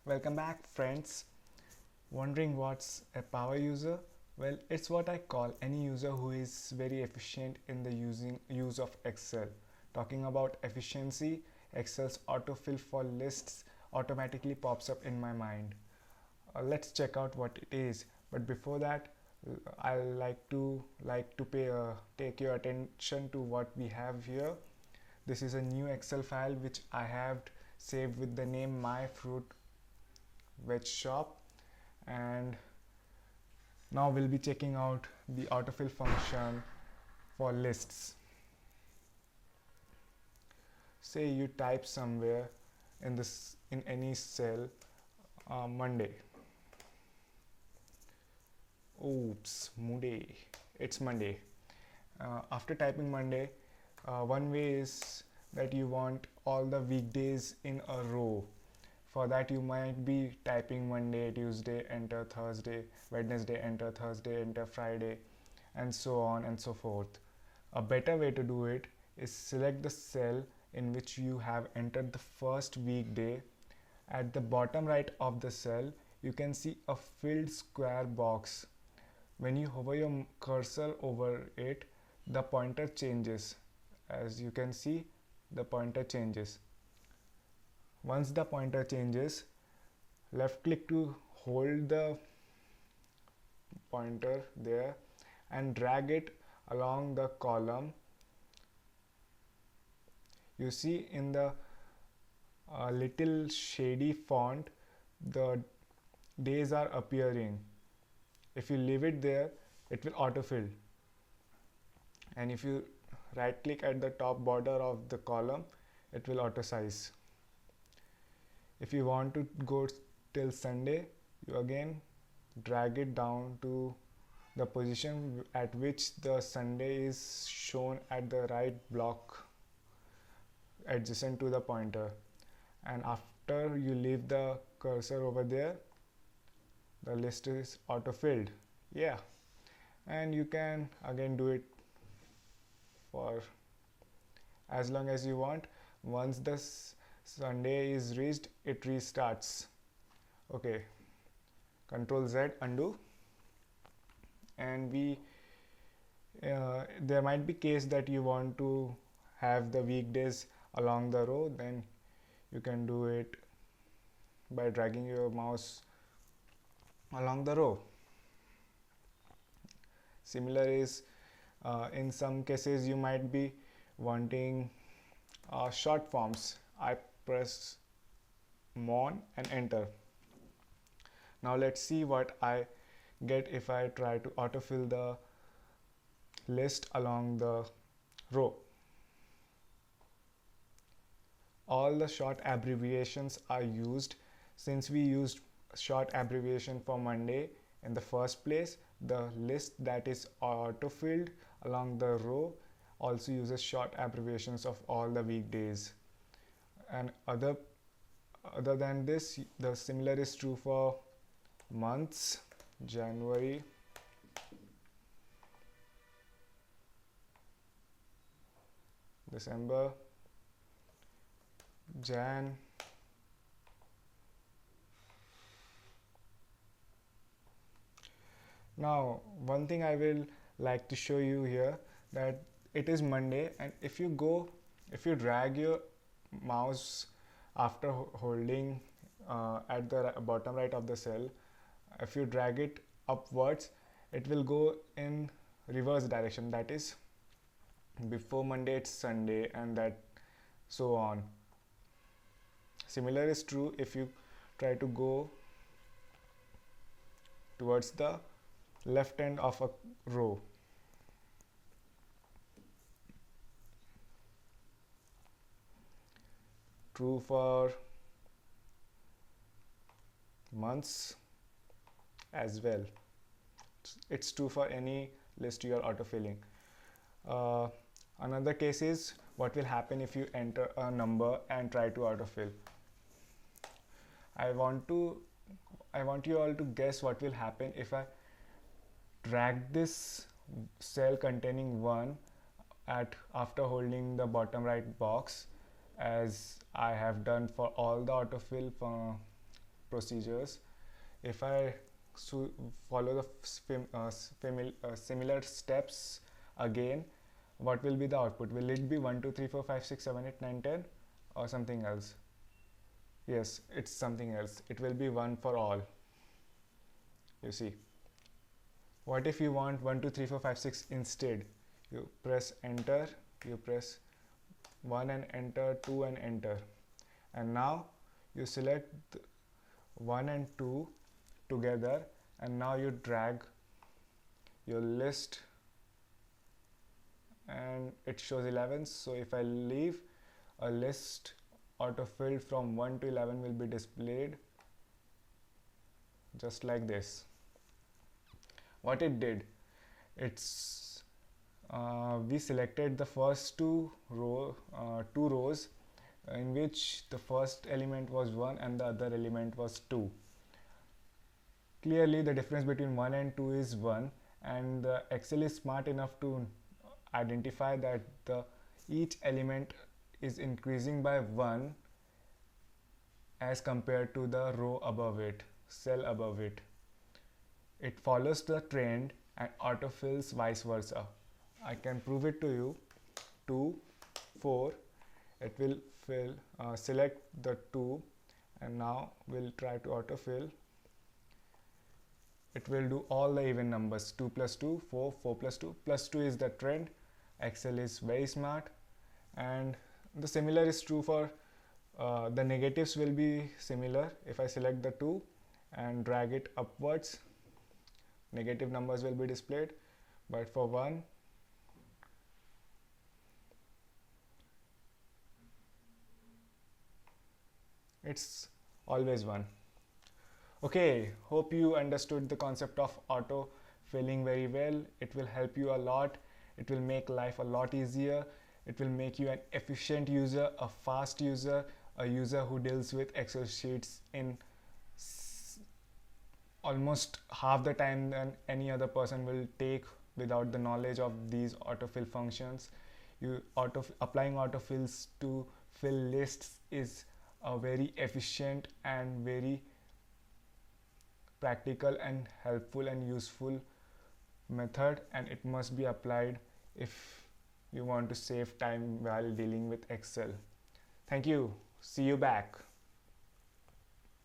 Welcome back, friends. Wondering what's a power user? Well, it's what I call any user who is very efficient in the use of Excel. Talking about efficiency, Excel's autofill for lists automatically pops up in my mind. Let's check out what it is. But before that, I like to take your attention to what we have here. This is a new Excel file which I have saved with the name My Fruit Veg Shop, and now we'll be checking out the autofill function for lists. Say you type somewhere in any cell Monday. Oops, Monday. It's Monday. After typing Monday, one way is that you want all the weekdays in a row. For that, you might be typing Monday, Tuesday, enter Thursday, Wednesday, enter Thursday, enter Friday, and so on and so forth. A better way to do it is select the cell in which you have entered the first weekday. At the bottom right of the cell, you can see a filled square box. When you hover your cursor over it, the pointer changes. As you can see, the pointer changes. Once the pointer changes, left click to hold the pointer there and drag it along the column. You see in the little shady font, the days are appearing. If you leave it there, it will autofill. And if you right click at the top border of the column, it will auto size. If you want to go till Sunday, you again drag it down to the position at which the Sunday is shown at the right block adjacent to the pointer, and after you leave the cursor over there, the list is auto filled. Yeah, and you can again do it for as long as you want. Once the Sunday is reached, it restarts. Okay, Control Z, undo. And there might be case that you want to have the weekdays along the row, then you can do it by dragging your mouse along the row. Similar is in some cases you might be wanting short forms. I press Mon and enter. Now let's see what I get if I try to autofill the list along the row. All the short abbreviations are used. Since we used short abbreviation for Monday in the first place, the list that is autofilled along the row also uses short abbreviations of all the weekdays. And other than this, the similar is true for months: January, December, Jan, now one thing I will like to show you here, that it is Monday, and if you drag your mouse after holding at the bottom right of the cell, if you drag it upwards, it will go in reverse direction. That is, before Monday it's Sunday, and that so on. Similar is true if you try to go towards the left end of a row. True for months as well. It's true for any list you are autofilling. Another case is what will happen if you enter a number and try to autofill. I want you all to guess what will happen if I drag this cell containing 1 after holding the bottom right box, as I have done for all the autofill procedures. If I follow the similar steps again, what will be the output? Will it be 1 2 3 4 5 6 7 8 9 10 or something else? Yes, it's something else. It will be 1 for all. You see. What if you want 1 2 3 4 5 6 instead? You press enter, you press 1 and enter, 2 and enter, and now you select 1 and 2 together, and now you drag your list and it shows 11. So if I leave, a list autofilled from 1 to 11 will be displayed just like this. What it did, it's we selected the first two rows in which the first element was 1 and the other element was 2. Clearly the difference between 1 and 2 is 1, and the Excel is smart enough to identify that each element is increasing by 1 as compared to the row above it, cell above it. It follows the trend and autofills vice versa. I can prove it to you. 2, 4, it will fill, select the 2, and now we'll try to autofill. It will do all the even numbers, 2 plus 2, 4, 4 plus 2. Plus 2 is the trend. Excel is very smart. And the similar is true for the negatives will be similar. If I select the 2 and drag it upwards, negative numbers will be displayed. But for 1, it's always 1. Okay, hope you understood the concept of auto filling very well. It will help you a lot. It will make life a lot easier. It will make you an efficient user, a fast user, a user who deals with Excel sheets in almost half the time than any other person will take without the knowledge of these autofill functions. Applying autofills to fill lists is a very efficient and very practical and helpful and useful method, and it must be applied if you want to save time while dealing with Excel. Thank you. See you back.